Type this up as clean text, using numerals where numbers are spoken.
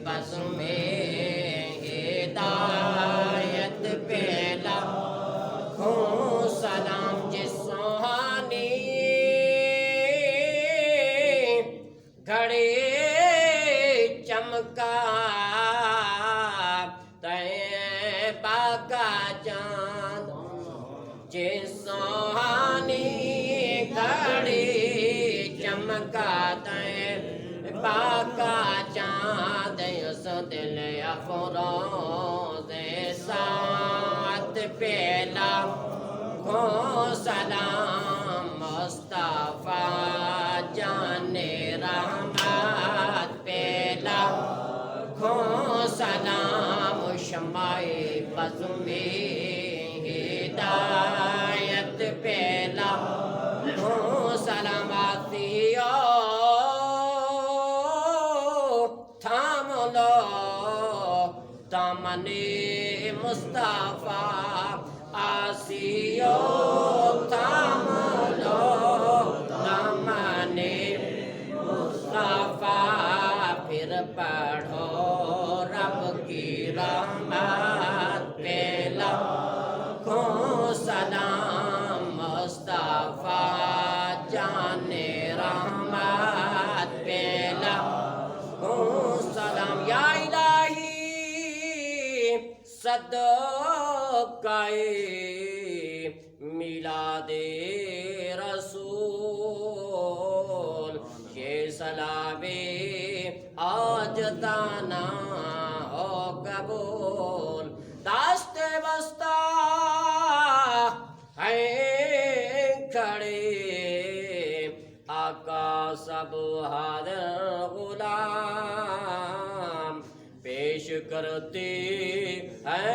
बस में हिदायत पेला खूं सलाम जिस सुहानी घड़ी चमका तैयबा का चांद जिस सुहानी घड़ी चमका तैयबा का चांद उस दिल अफरोज साथ पेला खूं सलाम मुस्तफा जाने रहमत पेला खूं सलाम शमाए बज़ में हिदायत पेला खूं सलाम आसियो थाम लो दामने मुस्तफा आसियो थाम लो दामने मुस्तफा फिर पढ़ो रब की रहमत पेला खूं सलाम मुस्तफा जाने रहमत पेला खूं सलाम या इलाही सदकाए मिलादे रसूल ये सलावे आज दाना हो कबूल दास्ते बस्ता है खड़े आका सब हाज़िर गुलाम पेश करते हैं